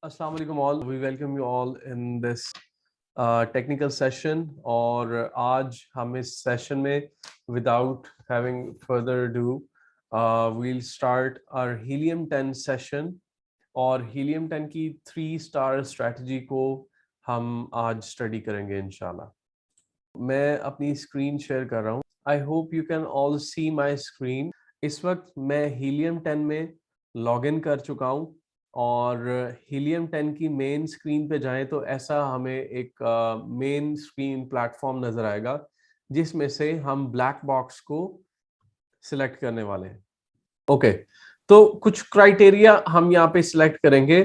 Assalamu alaikum all. We welcome you all in this technical session. और आज हम इस session में without having further ado we'll start our Helium 10 session. और Helium 10 की 3-star strategy को हम आज study करेंगे इंशाल्लाह. मैं अपनी स्क्रीन शेयर कर रहा हूँ. I hope you can all see my screen. इस वक्त मैं Helium 10 में लॉगिन कर चुका हूँ और Helium 10 की मेन स्क्रीन पे जाएं तो ऐसा हमें एक मेन स्क्रीन प्लेटफॉर्म नजर आएगा जिसमें से हम ब्लैक बॉक्स को सिलेक्ट करने वाले हैं. ओके, तो कुछ क्राइटेरिया हम यहाँ पे सिलेक्ट करेंगे.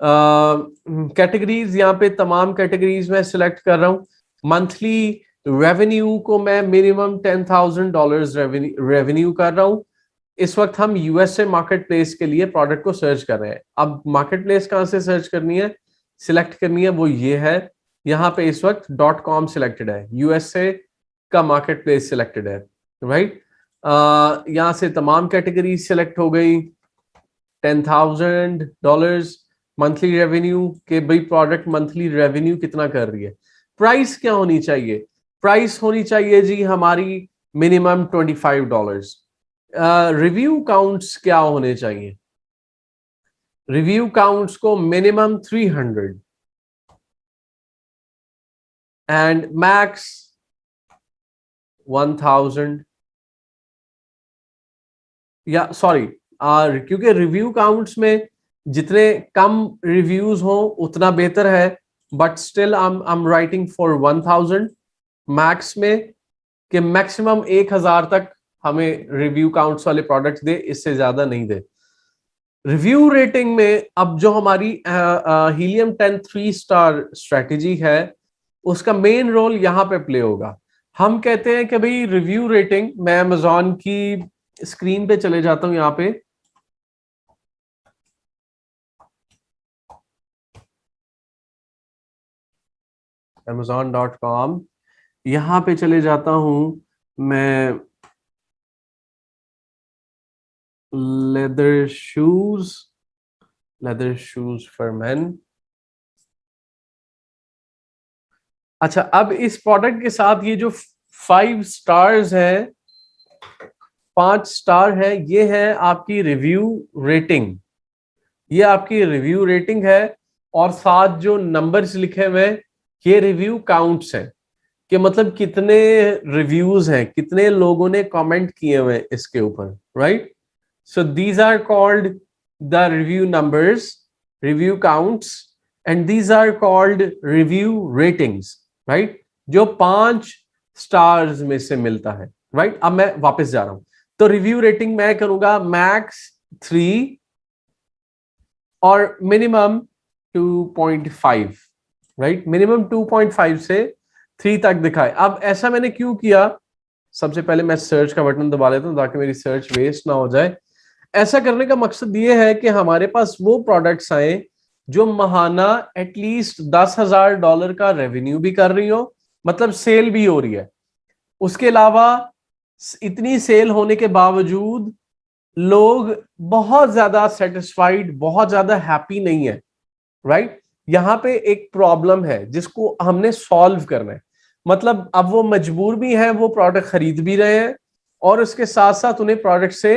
कैटेगरीज यहाँ पे तमाम कैटेगरीज में सिलेक्ट कर रहा हूँ. मंथली रेवेन्यू को मैं मिनिमम $10,000 रेवेन्यू कर रहा हूँ. इस वक्त हम यूएसए मार्केट प्लेस के लिए प्रोडक्ट को सर्च कर रहे हैं. अब मार्केट प्लेस कहाँ से सर्च करनी है, सिलेक्ट करनी है, वो ये है. यहाँ पे इस वक्त .com सिलेक्टेड है, यूएसए का मार्केट प्लेस सिलेक्टेड है, राइट. यहाँ से तमाम कैटेगरी सिलेक्ट हो गई. $10,000 मंथली रेवेन्यू के भाई प्रोडक्ट मंथली रेवेन्यू कितना कर रही है. प्राइस क्या होनी चाहिए, प्राइस होनी चाहिए जी हमारी मिनिमम $25. रिव्यू काउंट्स क्या होने चाहिए, रिव्यू काउंट्स को मिनिमम 300 एंड मैक्स 1000. या सॉरी, क्योंकि रिव्यू काउंट्स में जितने कम रिव्यूज हो उतना बेहतर है, but still I am writing for 1000 max में कि मैक्सिमम 1000 तक हमें रिव्यू काउंट्स वाले प्रोडक्ट्स दे, इससे ज्यादा नहीं दे. रिव्यू रेटिंग में अब जो हमारी हीलियम 10 3-स्टार स्ट्रेटेजी है उसका मेन रोल यहाँ पे प्ले होगा. हम कहते हैं कि भाई रिव्यू रेटिंग, मैं अमेजॉन की स्क्रीन पे चले जाता हूं. यहाँ पे amazon.com, यहाँ पे चले जाता हूं मैं. leather shoes for men. अच्छा, अब इस प्रोडक्ट के साथ ये जो 5 स्टार्स है, 5 स्टार है, ये है आपकी रिव्यू रेटिंग. ये आपकी रिव्यू रेटिंग है और साथ जो नंबर्स लिखे हुए हैं ये रिव्यू काउंट्स हैं कि मतलब कितने रिव्यूज हैं, कितने लोगों ने कमेंट किए हुए हैं इसके ऊपर, right. So these are called the review numbers, review counts, and these are called review ratings, right? जो 5 stars में से मिलता है, right? अब मैं वापस जा रहा हूं, तो रिव्यू रेटिंग मैं करूंगा मैक्स 3 और मिनिमम 2.5, राइट. मिनिमम 2.5 से 3 तक दिखाए. अब ऐसा मैंने क्यों किया, सबसे पहले मैं सर्च का बटन दबा लेता हूं ताकि मेरी सर्च वेस्ट ना हो जाए. ऐसा करने का मकसद ये है कि हमारे पास वो प्रोडक्ट्स आए जो महाना एटलीस्ट $10,000 का रेवेन्यू भी कर रही हो, मतलब सेल भी हो रही है. उसके अलावा इतनी सेल होने के बावजूद लोग बहुत ज्यादा सेटिस्फाइड, बहुत ज्यादा हैप्पी नहीं है, राइट. यहाँ पे एक प्रॉब्लम है जिसको हमने सॉल्व करना है. मतलब अब वो मजबूर भी हैं, वो प्रोडक्ट खरीद भी रहे हैं और उसके साथ साथ उन्हें प्रोडक्ट से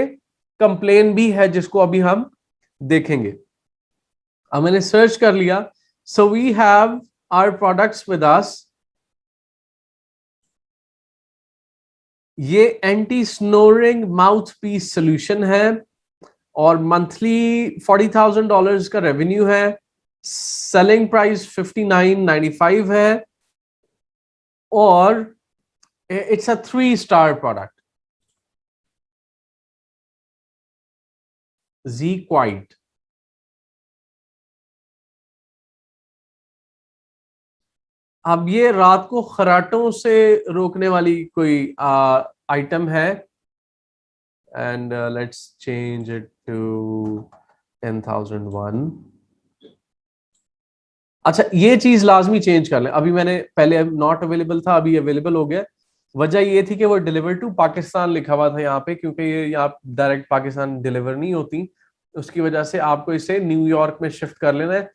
कंप्लेन भी है, जिसको अभी हम देखेंगे. अब मैंने सर्च कर लिया. So we have our products with us. ये anti snoring mouth piece solution है और मंथली $40,000 का रेवेन्यू है. सेलिंग प्राइस $59.95 है और it's a three star product. Z Quiet. अब ये रात को खराटों से रोकने वाली कोई आइटम है and let's change it to 10,001. अच्छा, ये चीज लाजमी चेंज कर ले. अभी मैंने पहले नॉट अवेलेबल था, अभी अवेलेबल हो गया. वजह ये थी कि वो डिलीवर टू पाकिस्तान लिखा हुआ था यहाँ पे, क्योंकि ये यहाँ डायरेक्ट पाकिस्तान डिलीवर नहीं होती, उसकी वजह से आपको इसे न्यूयॉर्क में शिफ्ट कर लेना है.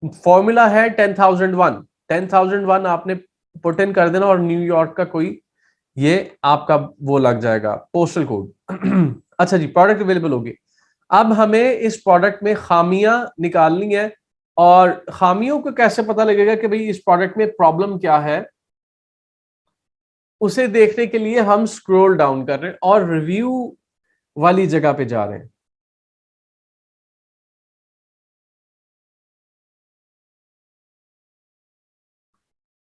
फॉर्मूला है 10,001। 10,001 आपने पुट इन कर देना और न्यूयॉर्क का कोई ये आपका वो लग जाएगा पोस्टल कोड। अच्छा जी, प्रोडक्ट अवेलेबल होगी। अब हमें इस प्रोडक्ट में खामियां निकालनी है, और खामियों को कैसे पता लगेगा कि भाई इस प्रोडक्ट में प्रॉब्लम क्या है, उसे देखने के लिए हम स्क्रॉल डाउन कर रहे हैं और रिव्यू वाली जगह पे जा रहे हैं।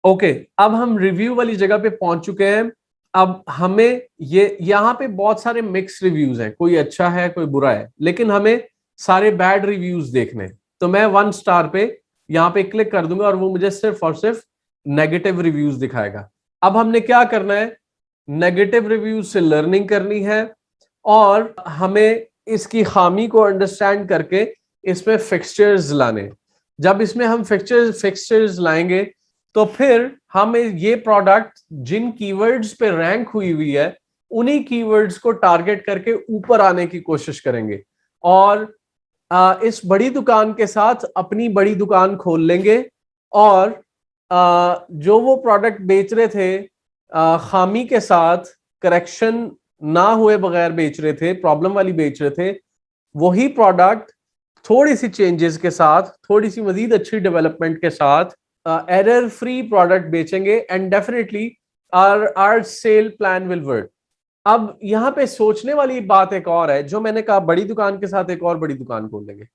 ओके, अब हम रिव्यू वाली जगह पे पहुंच चुके हैं। अब हमें ये यहाँ पे बहुत सारे मिक्स रिव्यूज हैं, कोई अच्छा है कोई बुरा है, लेकिन हमें सारे बैड रिव्यूज देखने हैं। तो मैं 1 स्टार पे यहाँ पे क्लिक कर दूंगा और वो मुझे सिर्फ और सिर्फ नेगेटिव रिव्यूज दिखाएगा। अब हमने क्या करना है, नेगेटिव रिव्यूज से लर्निंग करनी है और हमें इसकी खामी को अंडरस्टैंड करके इसमें फिक्सचर्स लाने। जब इसमें हम फिक्सचर्स लाएंगे तो फिर हम ये प्रोडक्ट जिन कीवर्ड्स पे रैंक हुई हुई है उन्हीं कीवर्ड्स को टारगेट करके ऊपर आने की कोशिश करेंगे, और इस बड़ी दुकान के साथ अपनी बड़ी दुकान खोल लेंगे। और जो वो प्रोडक्ट बेच रहे थे खामी के साथ, करेक्शन ना हुए बगैर बेच रहे थे, प्रॉब्लम वाली बेच रहे थे, वही प्रोडक्ट थोड़ी सी चेंजेस के साथ, थोड़ी सी मजीद अच्छी डेवलपमेंट के साथ एरर फ्री प्रोडक्ट बेचेंगे, and definitely our sale plan will work. अब यहाँ पे सोचने वाली बात एक और है, जो मैंने कहा बड़ी दुकान के साथ एक और बड़ी दुकान खोल लेंगे,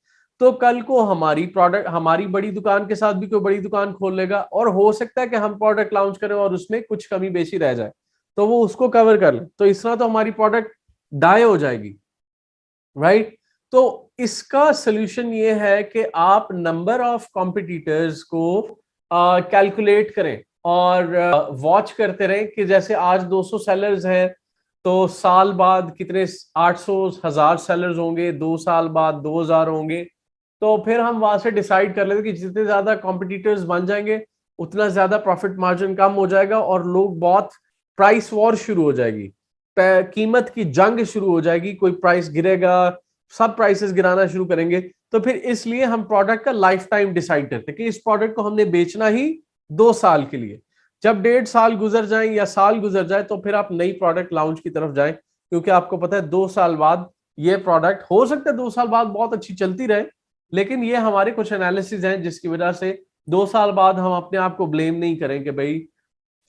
तो कल को हमारी बड़ी दुकान के साथ भी कोई बड़ी दुकान खोल लेगा, और हो सकता है कि हम प्रोडक्ट लॉन्च करें और उसमें कुछ कमी बेशी रह जाए तो वो उसको कवर कर ले, तो इस तरह तो हमारी प्रोडक्ट डाई हो जाएगी, राइट। तो इसका सोल्यूशन ये है कि आप नंबर ऑफ कॉम्पिटिटर्स को कैलकुलेट करें और वॉच करते रहें कि जैसे आज 200 सेलर्स हैं तो साल बाद कितने, 800 1000 सेलर्स होंगे, 2 साल बाद 2000 होंगे। तो फिर हम वहां से डिसाइड कर लेते कि जितने ज्यादा कॉम्पिटिटर्स बन जाएंगे उतना ज्यादा प्रॉफिट मार्जिन कम हो जाएगा और लोग बहुत, प्राइस वॉर शुरू हो जाएगी, कीमत की जंग शुरू हो जाएगी, कोई प्राइस गिरेगा, सब प्राइसेस गिराना शुरू करेंगे। तो फिर इसलिए हम प्रोडक्ट का लाइफ टाइम डिसाइड करते हैं कि इस प्रोडक्ट को हमने बेचना ही 2 साल के लिए। जब 1.5 साल गुजर जाए या साल गुजर जाए तो फिर आप नई प्रोडक्ट लॉन्च की तरफ जाएं, क्योंकि आपको पता है 2 साल बाद ये प्रोडक्ट हो सकता है 2 साल बाद बहुत अच्छी चलती रहे, लेकिन ये हमारे कुछ एनालिसिस हैं जिसकी वजह से 2 साल बाद हम अपने आप को ब्लेम नहीं करें कि भाई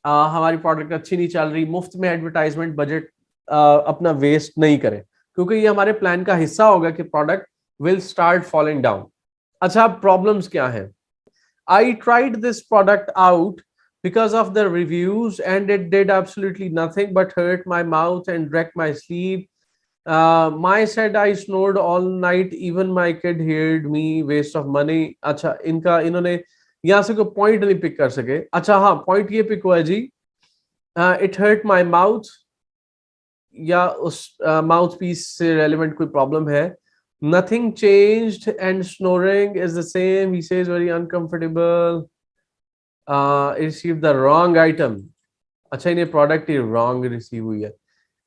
हमारी प्रोडक्ट अच्छी नहीं चल रही, मुफ्त में एडवर्टाइजमेंट बजट अपना वेस्ट नहीं करें, क्योंकि ये हमारे प्लान का हिस्सा होगा कि product will start falling down. अच्छा, प्रॉब्लम्स क्या है? I tried this product out because of the reviews and it did absolutely nothing but hurt my mouth and wreck my sleep. My said I snored all night, even my kid heard me, waste of money. अच्छा, इन्होंने यहाँ से कोई point नहीं pick कर सके। अच्छा हाँ, पॉइंट ये पिक हुआ है जी, इट हर्ट माई माउथ, या उस माउथ पीस से रेलिवेंट कोई प्रॉब्लम है। Nothing changed and snoring is the same, he says very uncomfortable, receive the wrong item. अच्छा, इन्हें प्रोडक्ट ही रॉन्ग रिसीव हुई है।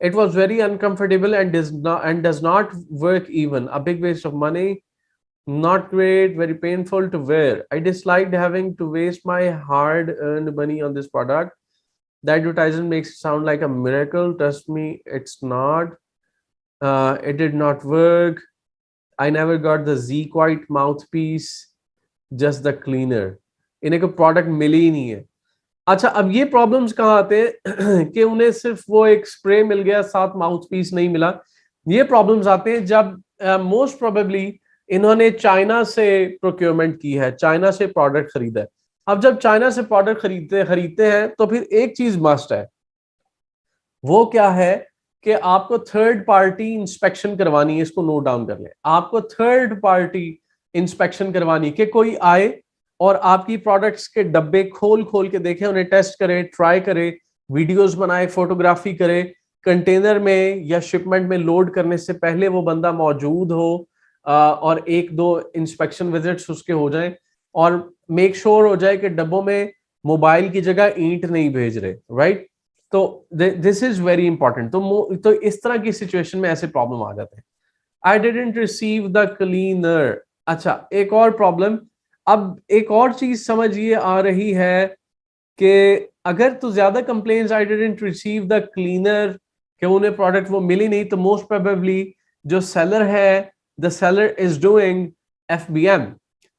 It was very uncomfortable and does not work even. A big waste of money. Not great, very painful to wear. I disliked having to waste my hard-earned money on this product. The advertisement makes it sound like a miracle. Trust me, it's not. It did not work. I never got the Z Quite mouthpiece, just the cleaner. इन्हें कोई product मिली ही नहीं है। अच्छा, अब ये problems कहाँ आते हैं कि उन्हें सिर्फ वो एक स्प्रे मिल गया, साथ माउथ पीस नहीं मिला। ये प्रॉब्लम्स आते हैं जब मोस्ट प्रोबेबली इन्होंने चाइना से प्रोक्योरमेंट की है, चाइना से प्रोडक्ट खरीदा है। अब जब चाइना से प्रोडक्ट खरीदते हैं तो फिर एक चीज मस्ट है, वो क्या है कि आपको थर्ड पार्टी इंस्पेक्शन करवानी है। इसको नोट डाउन कर ले, आपको थर्ड पार्टी इंस्पेक्शन करवानी, कि कोई आए और आपकी प्रोडक्ट्स के डब्बे खोल खोल के देखे, उन्हें टेस्ट करे, ट्राई करे, वीडियोस बनाए, फोटोग्राफी करे, कंटेनर में या शिपमेंट में लोड करने से पहले वो बंदा मौजूद हो, और 1-2 इंस्पेक्शन विजिट्स उसके हो जाएं, और मेक श्योर हो जाए कि डब्बों में मोबाइल की जगह ईंट नहीं भेज रहे, राइट। तो दिस इज वेरी इंपॉर्टेंट। तो इस तरह की सिचुएशन में ऐसे प्रॉब्लम आ जाते हैं। I didn't receive the cleaner. अच्छा, एक और प्रॉब्लम, अब एक और चीज समझ ये आ रही है कि अगर तो ज्यादा complaints I didn't receive the cleaner, कि उन्हें प्रोडक्ट वो मिली नहीं, तो मोस्ट प्रोबेबली जो सेलर है, the seller is doing FBM,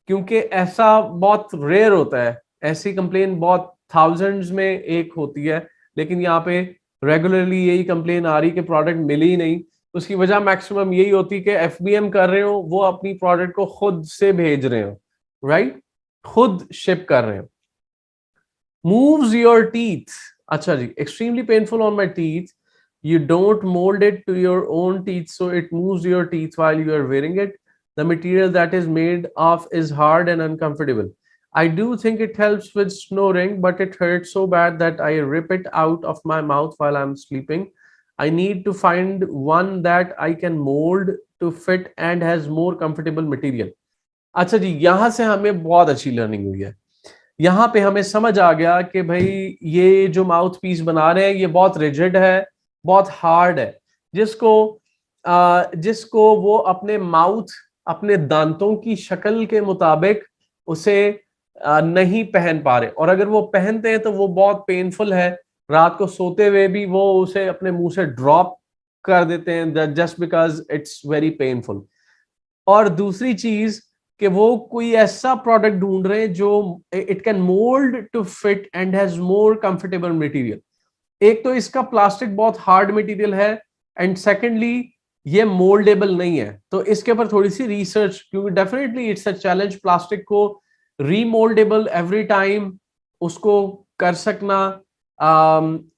क्योंकि ऐसा बहुत रेयर होता है, ऐसी कंप्लेन बहुत थाउजेंड्स में एक होती है, लेकिन यहाँ पे रेगुलरली यही कंप्लेन आ रही कि प्रोडक्ट मिली ही नहीं। उसकी वजह मैक्सिमम यही होती कि एफबीएम कर रहे हो, वो अपनी प्रोडक्ट को खुद से भेज रहे हो, राइट, खुद शिप कर रहे हो। moves your teeth, अच्छा जी, extremely painful on my teeth, you don't mold it to your own teeth, so it moves your teeth while you are wearing it, the material that is made of is hard and uncomfortable, I do think it helps with snoring, but it hurts so bad that I rip it out of my mouth while I'm sleeping, I need to find one that I can mold to fit and has more comfortable material। अच्छा जी, यहां से हमें बहुत अच्छी learning हुई है। यहाँ पे हमें समझ आ गया कि भाई ये जो माउथ पीस बना रहे हैं ये बहुत रिजिड है, बहुत हार्ड है, जिसको वो अपने माउथ, अपने दांतों की शक्ल के मुताबिक उसे नहीं पहन पा रहे, और अगर वो पहनते हैं तो वो बहुत पेनफुल है, रात को सोते हुए भी वो उसे अपने मुंह से ड्रॉप कर देते हैं, just because it's very painful. और दूसरी चीज कि वो कोई ऐसा प्रोडक्ट ढूंढ रहे हैं जो it can mould to fit and has more comfortable material. एक तो इसका प्लास्टिक बहुत हार्ड मटेरियल है, एंड सेकेंडली ये मोल्डेबल नहीं है, तो इसके ऊपर थोड़ी सी रिसर्च, क्योंकि definitely it's a challenge plastic को रीमोल्डेबल एवरी टाइम उसको कर सकना,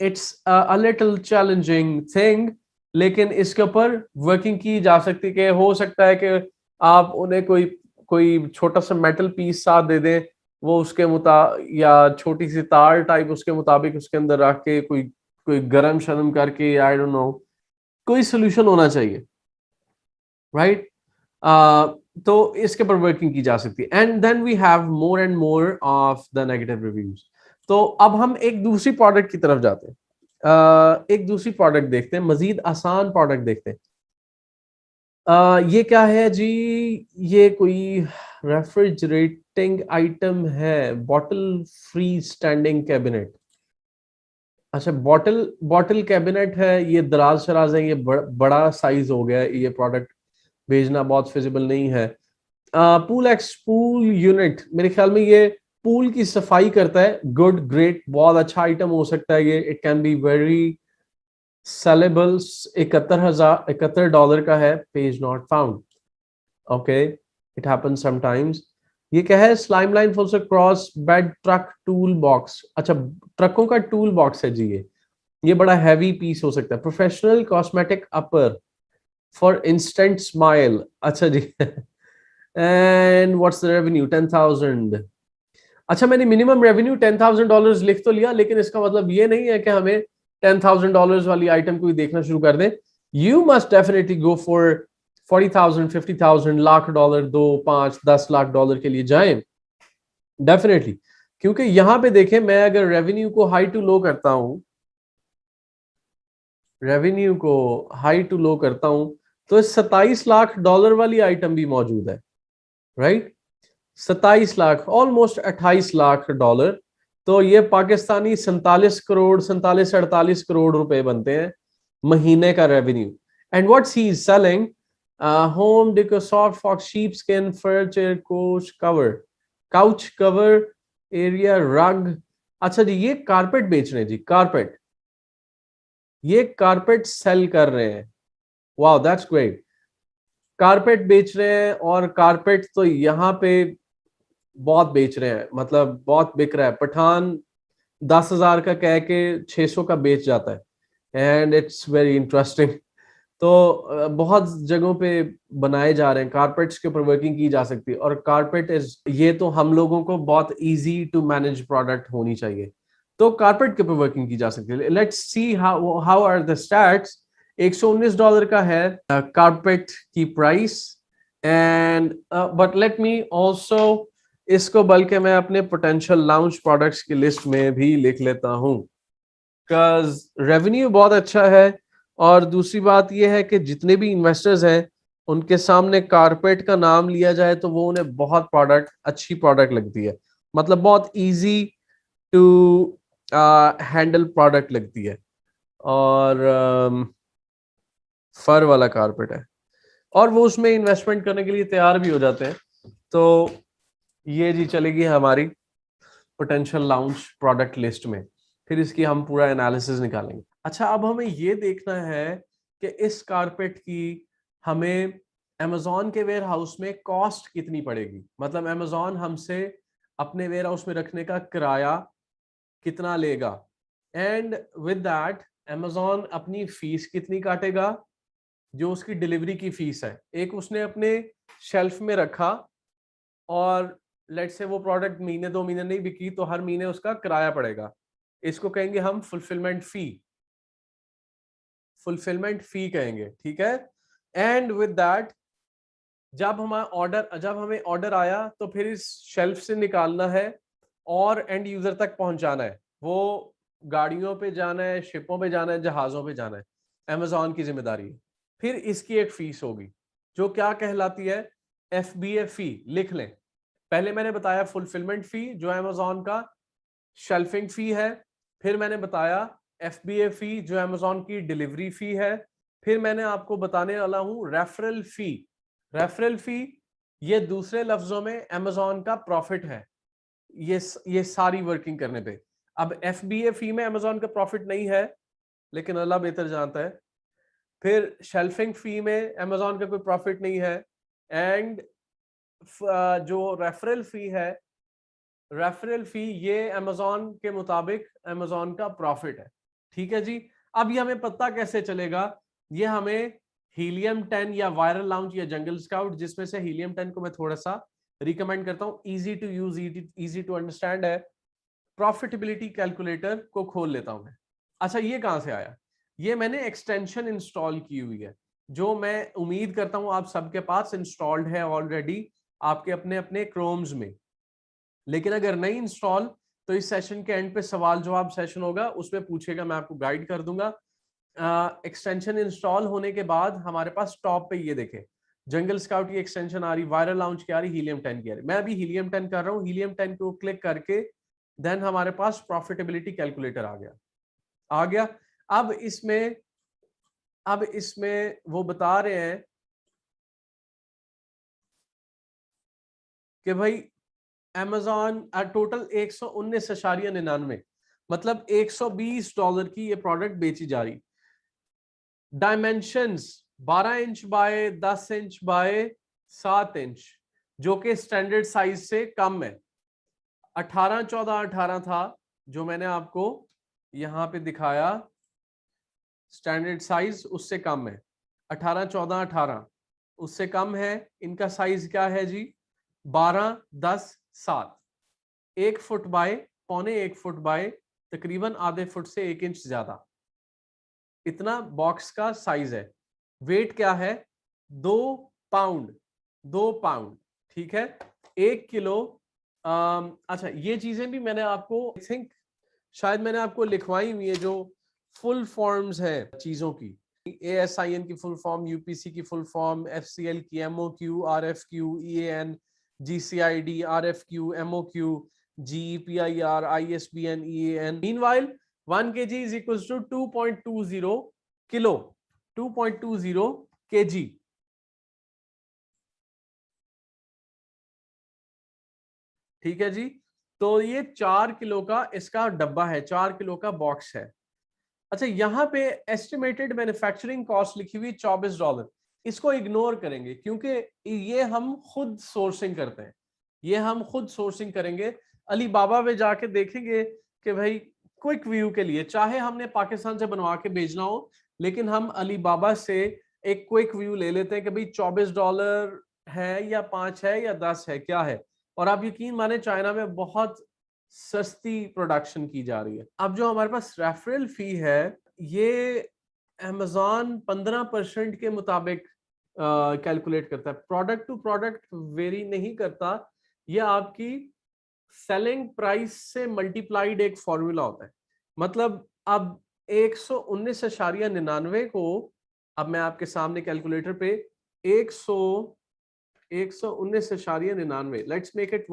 it's a little challenging thing, लेकिन इसके ऊपर वर्किंग की जा सकती है कि हो सकता है कि आप उन्हें कोई कोई छोटा सा मेटल पीस साथ दे दें, वो उसके या छोटी सी तार टाइप उसके मुताबिक उसके अंदर रख के कोई कोई गरम शरम करके, आई डोंट नो, कोई सोल्यूशन होना चाहिए, राइट। तो इसके पर वर्किंग की जा सकती है, and then we have more and more of the negative reviews. तो अब हम एक दूसरी प्रोडक्ट की तरफ जाते हैं, एक दूसरी प्रोडक्ट देखते हैं, मजीद आसान प्रोडक्ट देखते हैं। ये क्या है जी, ये कोई रेफ्रिजरेटिंग आइटम है, बॉटल फ्री स्टैंडिंग कैबिनेट। अच्छा, बॉटल बॉटल कैबिनेट है, ये दराज शराज है, ये बड़ा साइज हो गया है, ये प्रोडक्ट भेजना बहुत फिजिबल नहीं है। पूल एक्स पूल यूनिट, मेरे ख्याल में ये पूल की सफाई करता है, गुड ग्रेट, बहुत अच्छा आइटम हो सकता है ये, it can be very sellables. 71,071 का है, page not found, okay, it happens sometimes. ये क्या है, slime line falls cross bed truck tool box, अच्छा ट्रकों का टूल बॉक्स है जी ये बड़ा हैवी पीस हो सकता है। Professional cosmetic upper for instant smile, अच्छा जी एंड व्हाट्स द रेवेन्यू, 10,000। अच्छा, मैंने मिनिमम रेवेन्यू $10,000 लिख तो लिया, लेकिन इसका मतलब ये नहीं है कि हमें $10,000 वाली आइटम को ही देखना शुरू कर दें। You must definitely go for 40,000, 50,000, lakh dollar, 2, 5, 10 lakh dollar के लिए जाएं डेफिनेटली, क्योंकि यहां पे देखें, मैं अगर रेवेन्यू को हाई टू लो करता हूं, रेवेन्यू को हाई टू लो करता हूं, तो 27 लाख डॉलर वाली आइटम भी मौजूद है, right. 27 lakh, almost 28 lakh dollar, तो ये पाकिस्तानी 47 करोड़, 47-48 करोड़ रुपए बनते हैं महीने का revenue. And what's he is selling, home decor, soft faux, sheep skin, furniture, couch cover, area rug. अच्छा जी, ये कारपेट बेच रहे हैं जी, कारपेट, ये कारपेट सेल कर रहे हैं, वाओ दैट्स ग्रेट, कारपेट बेच रहे हैं, और कारपेट तो यहाँ पे बहुत बेच रहे हैं, मतलब बहुत बिक रहा है। पठान 10,000 का कह के 600 का बेच जाता है, एंड इट्स वेरी इंटरेस्टिंग। तो बहुत जगहों पे बनाए जा रहे हैं, कारपेट्स के ऊपर वर्किंग की जा सकती है, और कारपेट इज, ये तो हम लोगों को बहुत इजी टू मैनेज प्रोडक्ट होनी चाहिए, तो कारपेट के ऊपर वर्किंग की जा सकती है। Let's see how how are the stats. $119 का है कारपेट की price, and but let me also इसको बल्कि मैं अपने पोटेंशियल लॉन्च प्रोडक्ट्स की लिस्ट में भी लिख लेता हूं, बिकॉज रेवेन्यू बहुत अच्छा है, और दूसरी बात यह है कि जितने भी इन्वेस्टर्स हैं उनके सामने कारपेट का नाम लिया जाए तो वो उन्हें बहुत अच्छी प्रोडक्ट लगती है, मतलब बहुत इजी टू हैंडल प्रोडक्ट लगती है। और फर वाला कारपेट है और वो उसमें इन्वेस्टमेंट करने के लिए तैयार भी हो जाते हैं। तो ये जी चलेगी हमारी पोटेंशियल लॉन्च प्रोडक्ट लिस्ट में, फिर इसकी हम पूरा एनालिसिस निकालेंगे। अच्छा, अब हमें ये देखना है कि इस कारपेट की हमें अमेजोन के वेयर हाउस में कॉस्ट कितनी पड़ेगी, मतलब अमेजोन हमसे अपने वेयर हाउस में रखने का किराया कितना लेगा, एंड विद दैट अमेजोन अपनी फीस कितनी काटेगा, जो उसकी डिलीवरी की फीस है। एक उसने अपने शेल्फ में रखा और लेट से वो प्रोडक्ट महीने 2 महीने नहीं बिकी तो हर महीने उसका किराया पड़ेगा, इसको कहेंगे हम फुलफिलमेंट फी कहेंगे, ठीक है। एंड विद दैट जब हमें ऑर्डर आया तो फिर इस शेल्फ से निकालना है और एंड यूजर तक पहुंचाना है। वो गाड़ियों पे जाना है, शिपों पे जाना है, जहाजों पे जाना है, अमेजोन की जिम्मेदारी है। फिर इसकी एक फीस होगी जो क्या कहलाती है, FBA फी। लिख लें, पहले मैंने बताया फुलफिलमेंट फी जो अमेजोन का शेल्फिंग फी है, फिर मैंने बताया FBA फी जो अमेजोन की डिलीवरी फी है, फिर मैंने आपको बताने वाला हूं रेफरल फी। रेफरल फी ये दूसरे लफ्जों में अमेजोन का प्रॉफिट है, ये सारी वर्किंग करने पे। अब FBA फी में अमेजोन का प्रॉफिट नहीं है, लेकिन अल्लाह बेहतर जानता है। फिर शेल्फिंग फी में अमेजोन का कोई प्रॉफिट नहीं है, एंड जो रेफरल फी है, रेफरल फी ये अमेजोन के मुताबिक अमेजोन का प्रॉफिट है, ठीक है जी। अब ये हमें पता कैसे चलेगा, ये हमें हीलियम 10 या वायरल लाउंज या जंगल स्काउट, जिसमें से हीलियम 10 को मैं थोड़ा सा रिकमेंड करता हूं, easy to use, easy to understand है। प्रॉफिटेबिलिटी कैलकुलेटर को खोल लेता हूं मैं। अच्छा, ये कहां से आया, ये मैंने एक्सटेंशन इंस्टॉल की हुई है, जो मैं उम्मीद करता हूं आप सबके पास इंस्टॉल्ड है ऑलरेडी आपके अपने अपने क्रोम्स में। लेकिन अगर नहीं इंस्टॉल तो इस सेशन के एंड पे सवाल जवाब सेशन होगा, उसमें पूछेगा, मैं आपको गाइड कर दूंगा। एक्सटेंशन इंस्टॉल होने के बाद हमारे पास टॉप पे ये देखें, जंगल स्काउट की एक्सटेंशन आ रही, वायरल लाउंज की आ रही, हीलियम 10 की आ रही। मैं अभी हीलियम 10 कर रहा हूँ, हीलियम 10 को क्लिक करके देन हमारे पास प्रॉफिटेबिलिटी कैलकुलेटर आ गया। अब इसमें वो बता रहे हैं कि भाई अमेजॉन टोटल 119.99, मतलब $120 की ये प्रोडक्ट बेची जा रही। Dimensions 12 inch by 10 inch by 7 inch, जो कि स्टैंडर्ड साइज से कम है। 18 14 18 था जो मैंने आपको यहां पे दिखाया, स्टैंडर्ड साइज उससे कम है। 18 14 18 उससे कम है। इनका साइज क्या है जी, 12 10 7, 1 फुट बाय पौने 1 फुट बाय तकरीबन आधे फुट से 1 इंच ज्यादा, इतना बॉक्स का साइज है। वेट क्या है, 2 पाउंड, 2 पाउंड, ठीक है, 1 किलो। अच्छा, ये चीजें भी मैंने आपको आई थिंक शायद मैंने आपको लिखवाई हुई है, जो फुल फॉर्म्स है चीजों की। ASIN की फुल फॉर्म, UPC की फुल फॉर्म, FCL की MOQ, RFQ, EAN, GCID, RFQ, MOQ, GEPIR, ISBN, EAN. Meanwhile, 1 kg is equals to 2.20 kilo, 2.20 kg, ठीक है जी। तो ये 4 किलो का इसका डब्बा है, 4 किलो का बॉक्स है। अच्छा, यहां पे एस्टिमेटेड मैन्युफैक्चरिंग कॉस्ट लिखी हुई $24, इसको इग्नोर करेंगे क्योंकि ये हम खुद सोर्सिंग करते हैं, ये हम खुद सोर्सिंग करेंगे। अली बाबा में जाके देखेंगे कि भाई क्विक व्यू के लिए, चाहे हमने पाकिस्तान से बनवा के भेजना हो, लेकिन हम अली बाबा से एक क्विक व्यू ले लेते हैं कि भाई $24 है या 5 है या 10 है, क्या है। और आप यकीन माने चाइना में बहुत सस्ती प्रोडक्शन की जा रही है। अब जो हमारे पास रेफरल फी है, ये अमेजॉन 15% के मुताबिक कैलकुलेट करता है, प्रोडक्ट टू प्रोडक्ट वेरी नहीं करता। ये आपकी सेलिंग प्राइस से मल्टीप्लाइड एक फॉर्मूला होता है। मतलब अब 119.99 को अब मैं आपके सामने कैलकुलेटर पे 119.99, let's make it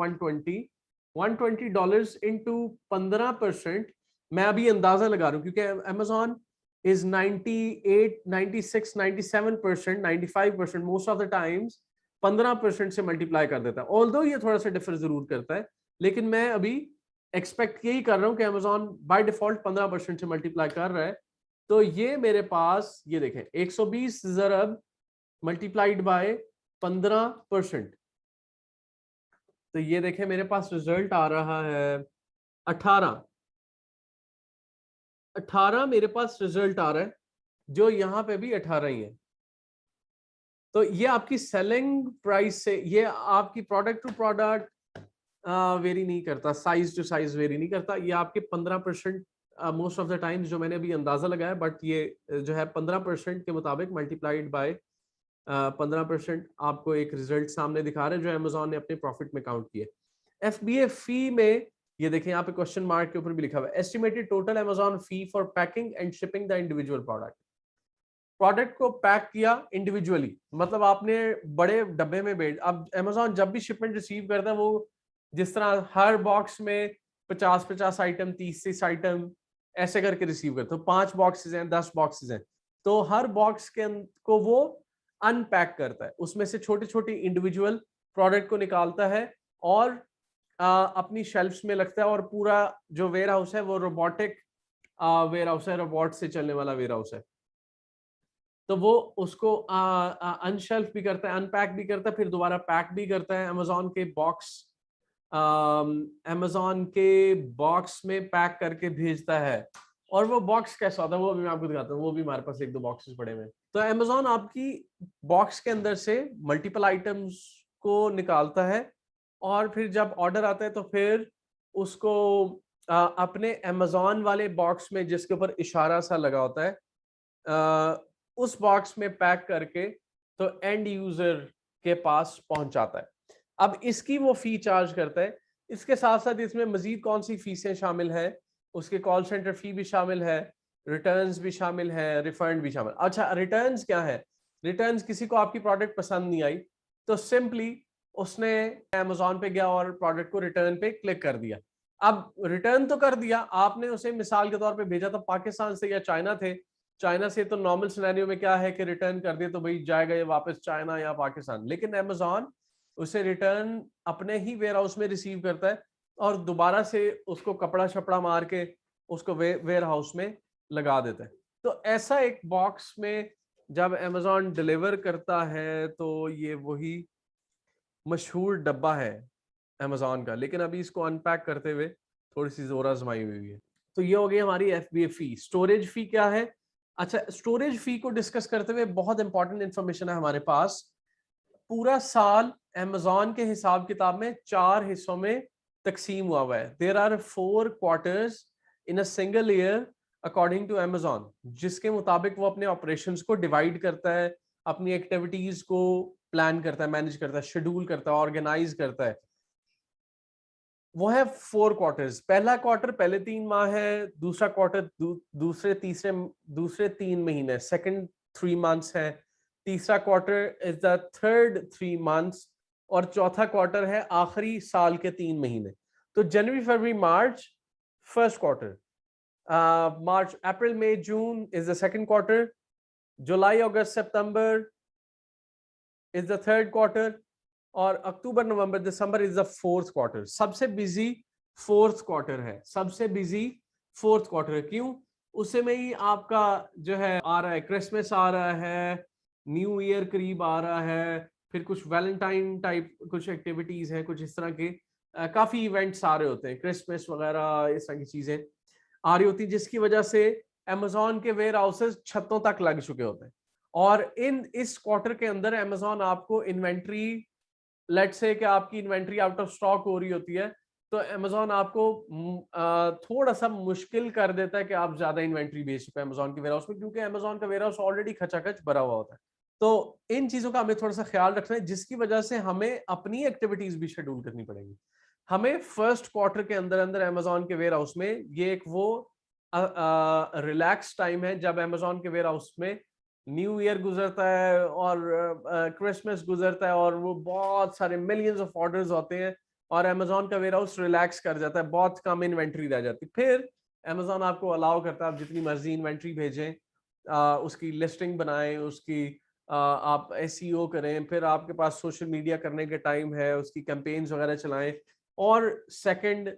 120 dollars into 15%। मैं अभी अंदाजा लगा रहा हूं क्योंकि Amazon is 98, 96, 97%, 95% most of the times 15% से मल्टीप्लाई कर देता है। ऑल्दो ये थोड़ा सा डिफर जरूर करता है, लेकिन मैं अभी एक्सपेक्ट यही कर रहा हूं कि अमेजोन बाय डिफॉल्ट 15% से मल्टीप्लाई कर रहा है। तो ये मेरे पास, ये देखें 120 ज़रब मल्टीप्लाइड बाय 15%, तो ये देखें मेरे पास रिजल्ट आ रहा है 18 मेरे पास रिजल्ट आ रहा है, जो यहां पे भी 18 ही है। तो ये आपकी सेलिंग प्राइस से, ये आपकी प्रोडक्ट टू प्रोडक्ट वेरी नहीं करता, साइज टू साइज वेरी नहीं करता, ये आपके 15% मोस्ट ऑफ द टाइम्स जो मैंने अभी अंदाजा लगाया, बट ये जो है 15% के मुताबिक मल्टीप्लाइड बाय 15% आपको एक रिजल्ट सामने दिखा रहे हैं जो अमेजोन ने अपने प्रॉफिट में काउंट किए। FBA फी में ये देखें यहाँ पे क्वेश्चन मार्क के ऊपर भी लिखा हुआ है, estimated total Amazon fee for packing and shipping the individual product को पैक किया इंडिविजुअली, मतलब आपने बड़े डब्बे में भेज, अब अमेजोन जब भी शिपमेंट रिसीव करता है वो जिस तरह हर बॉक्स में 50-50 आइटम, 30 आइटम ऐसे करके रिसीव करते, तो 5 बॉक्सेस हैं, 10 बॉक्सेस हैं, तो हर बॉक्स के को वो अनपैक करता है, उसमें से छोटे छोटे इंडिविजुअल प्रोडक्ट को निकालता है और अपनी शेल्फ्स में लगता है, और पूरा जो वेयर हाउस है वो रोबोटिक वेयर हाउस है, रोबोट से चलने वाला वेयर हाउस है, तो वो उसको अनशेल्फ भी करता है, अनपैक भी करता है, फिर दोबारा पैक भी करता है अमेजोन के बॉक्स में पैक करके भेजता है। और वो बॉक्स कैसा होता है वो भी मैं आपको दिखाता हूँ, वो भी हमारे पास 1-2 बॉक्सेस पड़े हुए हैं। तो अमेजोन आपकी बॉक्स के अंदर से मल्टीपल आइटम्स को निकालता है, और फिर जब ऑर्डर आता है तो फिर उसको अपने अमेजोन वाले बॉक्स में जिसके ऊपर इशारा सा लगा होता है उस बॉक्स में पैक करके तो एंड यूजर के पास पहुंचाता है। अब इसकी वो फी चार्ज करता है, इसके साथ साथ इसमें मजीद कौन सी फीसें शामिल है, उसके कॉल सेंटर फी भी शामिल है, रिटर्न्स भी शामिल है, रिफंड भी शामिल। अच्छा, रिटर्न्स क्या है? रिटर्न्स, किसी को आपकी प्रोडक्ट पसंद नहीं आई तो सिंपली उसने अमेजोन पे गया और प्रोडक्ट को रिटर्न पे क्लिक कर दिया। अब रिटर्न तो कर दिया आपने उसे, मिसाल के तौर पे भेजा था पाकिस्तान से या चाइना थे, चाइना से तो नॉर्मल सिनेरियो में क्या है कि रिटर्न कर दिए तो भाई जाएगा ये वापस चाइना या पाकिस्तान, लेकिन अमेजोन उसे रिटर्न अपने ही वेयर हाउस में रिसीव करता है और दोबारा से उसको कपड़ा शपड़ा मार के उसको वेयर हाउस में लगा देता है। तो ऐसा एक बॉक्स में जब अमेजोन डिलीवर करता है तो ये वही मशहूर डब्बा है अमेजोन का, लेकिन अभी इसको अनपैक करते हुए थोड़ी सी जोर आजमाई हुई है। तो ये हो गई हमारी FBA फी। स्टोरेज फी क्या है? अच्छा, स्टोरेज फी को डिस्कस करते हुए बहुत इंपॉर्टेंट इंफॉर्मेशन है हमारे पास। पूरा साल अमेजोन के हिसाब किताब में 4 हिस्सों में तकसीम हुआ है। There are 4 quarters in a single year according to Amazon, जिसके मुताबिक वो अपने ऑपरेशंस को डिवाइड करता है, अपनी एक्टिविटीज को प्लान करता है, मैनेज करता है, शेड्यूल करता है, ऑर्गेनाइज करता है। वो है 4 क्वार्टर्स। पहला क्वार्टर पहले 3 माह है, दूसरा क्वार्टर दूसरे 3 महीने, सेकंड 3 मंथ्स है, तीसरा quarter is the third 3 months, और चौथा क्वार्टर है आखिरी साल के 3 महीने। तो जनवरी फरवरी March first quarter, March April मई June is the second quarter, जुलाई अगस्त सितंबर इज द थर्ड क्वार्टर, और अक्टूबर नवंबर दिसंबर इज द फोर्थ क्वार्टर। सबसे बिजी फोर्थ क्वार्टर है, सबसे बिजी फोर्थ क्वार्टर है। क्यों? उसे में ही आपका जो है आ रहा है, क्रिसमस आ रहा है, न्यू ईयर करीब आ रहा है, फिर कुछ वैलेंटाइन टाइप कुछ एक्टिविटीज हैं, कुछ इस तरह के काफी इवेंट्स आ रहे होते हैं, क्रिसमस वगैरह इस तरह की चीजें आ रही होती, जिसकी वजह से अमेजोन के वेयर हाउसेस छतों तक लग चुके होते हैं। और इस क्वार्टर के अंदर अमेजोन आपको इन्वेंट्री, लेट्स से कि आपकी इन्वेंट्री आउट ऑफ स्टॉक हो रही होती है, तो अमेजोन आपको थोड़ा सा मुश्किल कर देता है कि आप ज्यादा इन्वेंट्री बेच सकें अमेजोन के वेयरहाउस में, क्योंकि अमेजोन का वेयरहाउस ऑलरेडी खचाखच भरा हुआ होता है। तो इन चीजों का हमें थोड़ा सा ख्याल रखना है, जिसकी वजह से हमें अपनी एक्टिविटीज भी शेड्यूल करनी पड़ेगी। हमें फर्स्ट क्वार्टर के अंदर अंदर अमेजोन के वेयरहाउस में ये एक वो रिलैक्स टाइम है जब अमेजोन के वेयरहाउस में न्यू ईयर गुजरता है और क्रिसमस गुजरता है और वो बहुत सारे मिलियंस ऑफ ऑर्डर्स होते हैं और अमेजोन का वेयर हाउस रिलैक्स कर जाता है, बहुत कम इन्वेंट्री रह जाती है। फिर अमेजोन आपको अलाउ करता है आप जितनी मर्जी इन्वेंट्री भेजें, उसकी लिस्टिंग बनाएं, उसकी आप एसईओ करें, फिर आपके पास सोशल मीडिया करने के टाइम है, उसकी कैंपेन्स वगैरह चलाएं। और सेकंड,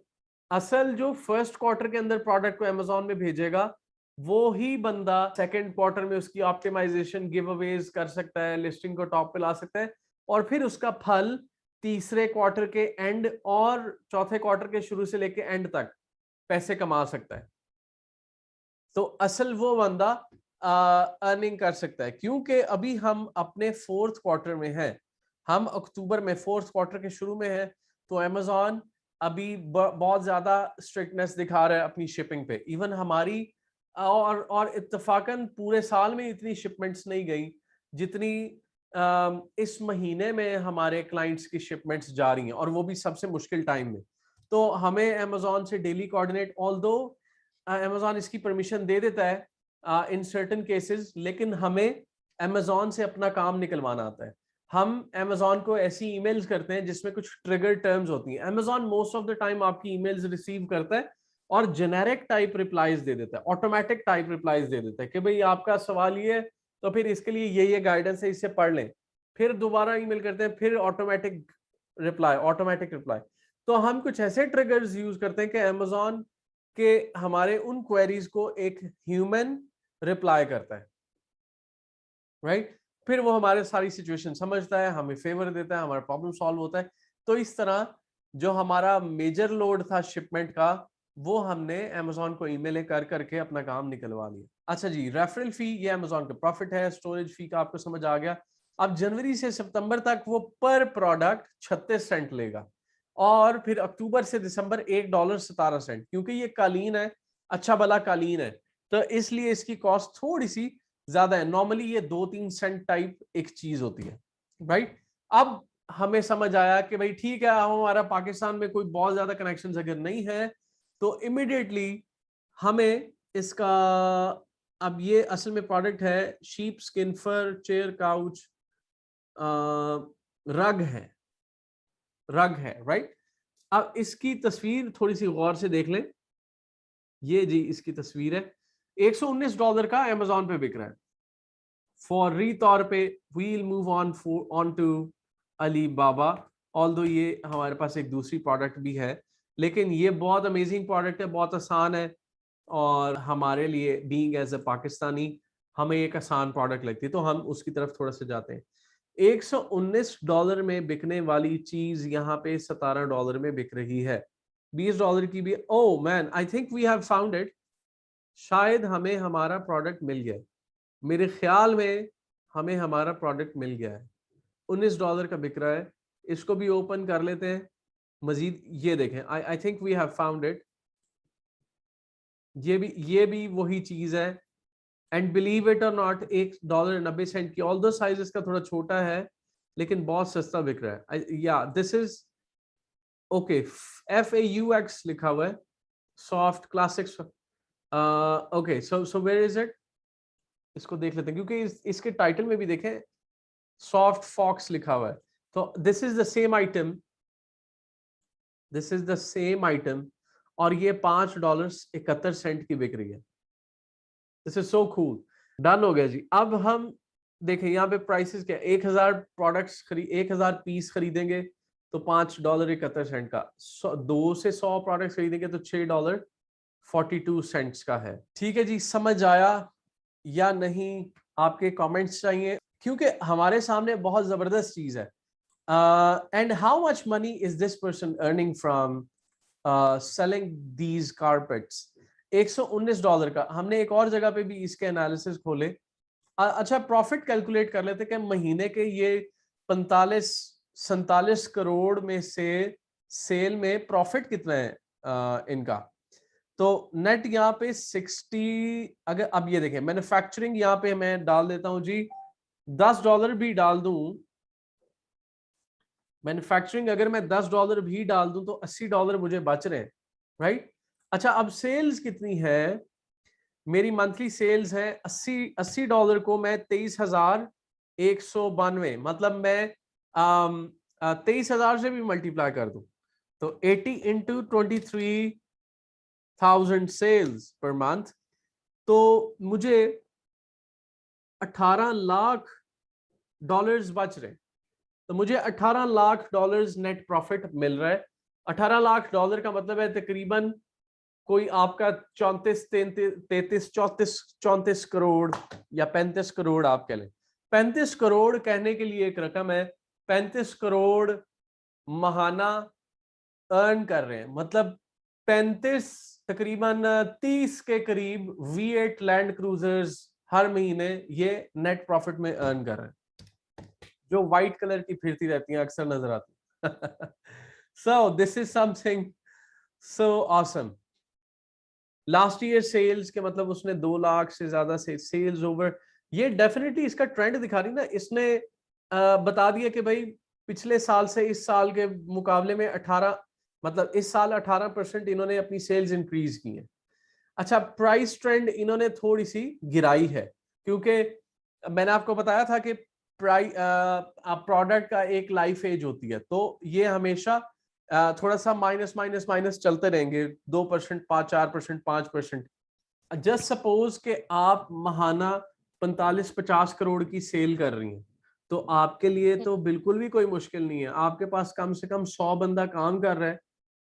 असल जो फर्स्ट क्वार्टर के अंदर प्रोडक्ट को अमेजोन में भेजेगा वो ही बंदा सेकंड क्वार्टर में उसकी ऑप्टिमाइजेशन गिव अवेज कर सकता है, लिस्टिंग को टॉप पे ला सकता है, और फिर उसका फल तीसरे क्वार्टर के एंड और चौथे क्वार्टर के शुरू से लेके एंड तक पैसे कमा सकता है। तो असल वो बंदा अर्निंग कर सकता है, क्योंकि अभी हम अपने फोर्थ क्वार्टर में हैं, हम अक्टूबर में फोर्थ क्वार्टर के शुरू में हैं। तो अमेजॉन अभी बहुत ज्यादा स्ट्रिक्टनेस दिखा रहा है अपनी शिपिंग पे। इवन हमारी और इत्तेफाकन पूरे साल में इतनी शिपमेंट्स नहीं गई जितनी इस महीने में हमारे क्लाइंट्स की शिपमेंट्स जा रही हैं, और वो भी सबसे मुश्किल टाइम में। तो हमें अमेजॉन से डेली कोऑर्डिनेट, ऑल्दो अमेजॉन इसकी परमिशन दे देता है इन सर्टेन केसेस, लेकिन हमें अमेजॉन से अपना काम निकलवाना आता है। हम अमेजॉन को ऐसी ईमेल्स करते हैं जिसमें कुछ ट्रिगर टर्म्स होती हैं। Amazon most of the time आपकी ईमेल्स रिसीव करता है और जेनेरिक टाइप रिप्लाईज दे देता है, ऑटोमेटिक टाइप रिप्लाईज दे देता है कि भाई आपका सवाल ये है तो फिर इसके लिए ये गाइडेंस है, इससे पढ़ लें। फिर दोबारा ईमेल करते हैं, फिर ऑटोमेटिक रिप्लाई। तो हम कुछ ऐसे ट्रिगर्स यूज करते हैं कि अमेजॉन के हमारे उन क्वेरीज को एक ह्यूमन रिप्लाई करता है, राइट? फिर वो हमारे सारी सिचुएशन समझता है, हमें फेवर देता है, हमारा प्रॉब्लम सॉल्व होता है। तो इस तरह जो हमारा मेजर लोड था शिपमेंट का, वो हमने अमेजोन को ईमेल कर करके अपना काम निकलवा लिया। अच्छा जी, रेफरल फी ये अमेजोन का प्रॉफिट है, स्टोरेज फी का आपको समझ आ गया। अब जनवरी से सितंबर तक वो पर प्रोडक्ट 36 सेंट लेगा, और फिर अक्टूबर से दिसंबर $1.17, क्योंकि ये कालीन है, अच्छा भला कालीन है, तो इसलिए इसकी कॉस्ट थोड़ी सी ज्यादा है। नॉर्मली ये 2-3 सेंट टाइप एक चीज होती है, राइट? अब हमें समझ आया कि भाई ठीक है, हमारा पाकिस्तान में कोई बहुत ज्यादा कनेक्शन अगर नहीं है तो इमिडिएटली हमें इसका, अब ये असल में प्रोडक्ट है शीप स्किन फर चेयर काउच, रग है, राइट? अब इसकी तस्वीर थोड़ी सी गौर से देख लें। ये जी इसकी तस्वीर है, $119 का अमेजोन पे बिक रहा है। फौरी तौर पे we'll move on to Alibaba. Although ये हमारे पास एक दूसरी प्रोडक्ट भी है, लेकिन ये बहुत अमेजिंग प्रोडक्ट है, बहुत आसान है, और हमारे लिए बीइंग एज अ पाकिस्तानी हमें एक आसान प्रोडक्ट लगती है, तो हम उसकी तरफ थोड़ा सा जाते हैं। $119 में बिकने वाली चीज यहाँ पे $17 में बिक रही है। $20 की भी, oh man, I think we have found it. शायद हमें हमारा प्रोडक्ट मिल गया, मेरे ख्याल में हमें हमारा प्रोडक्ट मिल गया है। $19 का बिक रहा है, इसको भी ओपन कर लेते हैं मजीद। ये देखें, I think we have found it. ये भी वही चीज है, and believe it or not, $1.90 की, ऑल्दो साइज इसका थोड़ा छोटा है लेकिन बहुत सस्ता बिक रहा है। या दिस इज ओके, FAUX लिखा हुआ है, soft classics. Okay, so where is it? इसको देख लेते हैं, क्योंकि इसके टाइटल में भी देखें सॉफ्ट फॉक्स लिखा हुआ है। तो this is the same item, और ये $5.71 की बिक रही है। This is so cool. Done हो गया जी। अब हम देखें यहाँ पे प्राइसेस क्या, 1000 पीस खरीदेंगे तो $5.71 का, 2 से 100 प्रोडक्ट्स खरीदेंगे तो $6.42 का है। ठीक है जी, समझ आया या नहीं? आपके कमेंट्स चाहिए, क्योंकि हमारे सामने बहुत जबरदस्त चीज है। And how much money is this person earning from selling these carpets? $119 का। हमने एक और जगह पे भी इसके एनालिसिस खोले। अच्छा, प्रॉफिट कैलकुलेट कर लेते कि महीने के ये 45-47 करोड़ में से सेल में प्रॉफिट कितना है इनका। तो नेट यहाँ पे 60, अगर अब ये देखें मैन्युफैक्चरिंग यहाँ पे मैं डाल देता हूं जी, $10 भी डाल दूं मैन्युफैक्चरिंग, अगर मैं $10 भी डाल दूं तो $80 मुझे बच रहे हैं, राइट? अच्छा, अब सेल्स कितनी है? मेरी मंथली सेल्स है $80 को मैं 23,192, मतलब मैं 23,000 से भी मल्टीप्लाई कर दूं तो 80 इंटू 23,000 सेल्स पर मंथ, तो मुझे $18 लाख बच रहे। तो मुझे $18 लाख नेट प्रॉफिट मिल रहा है। $18 लाख का मतलब है तकरीबन कोई आपका 34 करोड़ या 35 करोड़ आप कह लें। 35 करोड़ कहने के लिए एक रकम है, 35 करोड़ महाना अर्न कर रहे हैं, मतलब 35 तकरीबन 30 के करीब V8 लैंड क्रूजर्स हर महीने ये नेट प्रॉफिट में अर्न कर रहे हैं, जो व्हाइट कलर की फिरती रहती हैं अक्सर नजर आती। So this is something so awesome. Last year sales के मतलब उसने 2 लाख से ज्यादा से सेल्स ओवर, ये डेफिनेटली इसका ट्रेंड दिखा रही ना। इसने बता दिया कि भाई पिछले साल से इस साल के मुकाबले में 18, मतलब इस साल 18% इन्होंने अपनी सेल्स इंक्रीज की है। अच्छा, प्राइस ट्रेंड इन्होंने थोड़ी सी गिराई है, क्योंकि मैंने आपको बताया था कि प्रोडक्ट का एक लाइफ एज होती है, तो ये हमेशा थोड़ा सा माइनस माइनस माइनस चलते रहेंगे, 2%, 4%, 5%। जस्ट सपोज कि आप महाना 45-50 करोड़ की सेल कर रही हैं, तो आपके लिए तो बिल्कुल भी कोई मुश्किल नहीं है। आपके पास कम से कम 100 बंदा काम कर रहा है,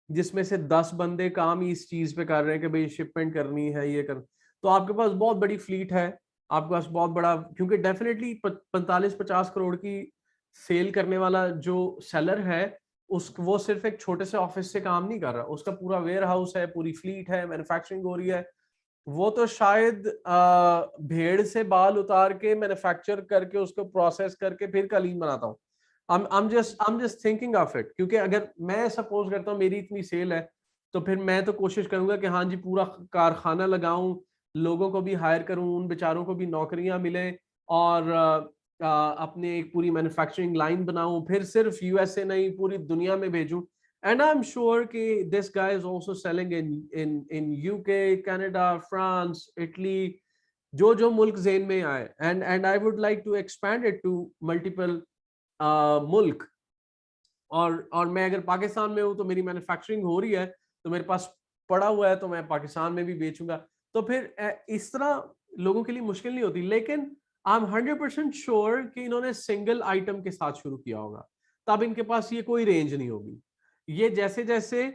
जिसमें से 10 बंदे काम इस चीज पे कर रहे हैं कि भाई शिपमेंट करनी है, ये कर, तो आपके पास बहुत बड़ी फ्लीट है, आपके पास बहुत बड़ा, क्योंकि डेफिनेटली 45-50 करोड़ की सेल करने वाला जो सेलर है, उस वो सिर्फ एक छोटे से ऑफिस से काम नहीं कर रहा, उसका पूरा वेयर हाउस है, पूरी फ्लीट है, मैन्युफैक्चरिंग हो रही है। वो तो शायद भेड़ से बाल उतार के मैन्युफैक्चर करके उसको प्रोसेस करके फिर कालीन बनाता हूँ। I'm just thinking of it, क्योंकि अगर मैं सपोज करता हूँ मेरी इतनी सेल है, तो फिर मैं तो कोशिश करूंगा कि हाँ जी पूरा कारखाना लगाऊं, लोगों को भी हायर करूं, उन बेचारों को भी नौकरियां मिले, और अपने एक पूरी मैन्युफैक्चरिंग लाइन बनाऊं, फिर सिर्फ यूएसए नहीं पूरी दुनिया में भेजूं। एंड आई एम श्योर कि this guy is also selling in UK, Canada, France, Italy, जो जो मुल्क जेन में आए, and I would like to expand it to multiple मुल्क। और मैं अगर पाकिस्तान में हूं तो मेरी मैन्युफैक्चरिंग हो रही है, तो मेरे पास पड़ा हुआ है, तो मैं पाकिस्तान में भी बेचूंगा। तो फिर इस तरह लोगों के लिए मुश्किल नहीं होती। लेकिन आई एम 100% श्योर कि इन्होंने सिंगल आइटम के साथ शुरू किया होगा, तब इनके पास ये कोई रेंज नहीं होगी। ये जैसे जैसे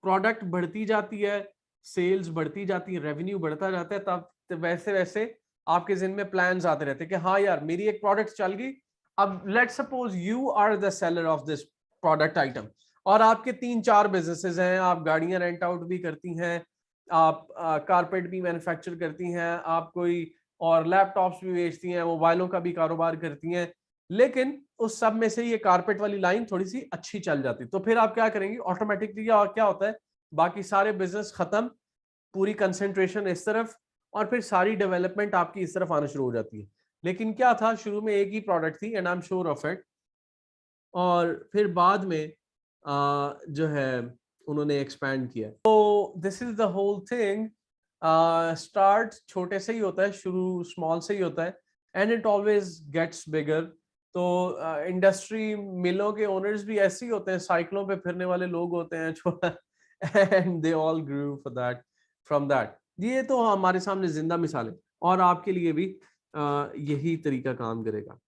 प्रोडक्ट बढ़ती जाती है, सेल्स बढ़ती जाती है, रेवेन्यू बढ़ता जाता है, तब वैसे वैसे आपके जिन में प्लान्स आते रहते हैं कि हाँ यार मेरी एक प्रोडक्ट चल गई। अब let suppose you are the seller of this product item, और आपके 3-4 बिजनेसेस हैं, आप गाड़ियां रेंट आउट भी करती हैं, आप कारपेट भी मैन्युफैक्चर करती हैं, आप कोई और लैपटॉप्स भी बेचती हैं, मोबाइलों का भी कारोबार करती हैं, लेकिन उस सब में से ये कारपेट वाली लाइन थोड़ी सी अच्छी चल जाती, तो फिर आप क्या करेंगे ऑटोमेटिकली, और क्या होता है, बाकी सारे बिजनेस खत्म, पूरी कंसेंट्रेशन इस तरफ, और फिर सारी डेवलपमेंट आपकी इस तरफ आना शुरू हो जाती है। लेकिन क्या था, शुरू में एक ही प्रोडक्ट थी, and I am sure of it, और फिर बाद में जो है उन्होंने एक्सपैंड किया। तो this is the whole thing. Start छोटे से ही होता है, शुरू स्मॉल से ही होता है, एंड इट ऑलवेज गेट्स बिगर। तो इंडस्ट्री मिलों के ओनर्स भी ऐसे ही होते हैं, साइकिलों पे फिरने वाले लोग होते हैं छोटा, and they all Guru for that, from that. ये तो हमारे सामने जिंदा मिसाल है, और आपके लिए भी यही तरीका काम करेगा।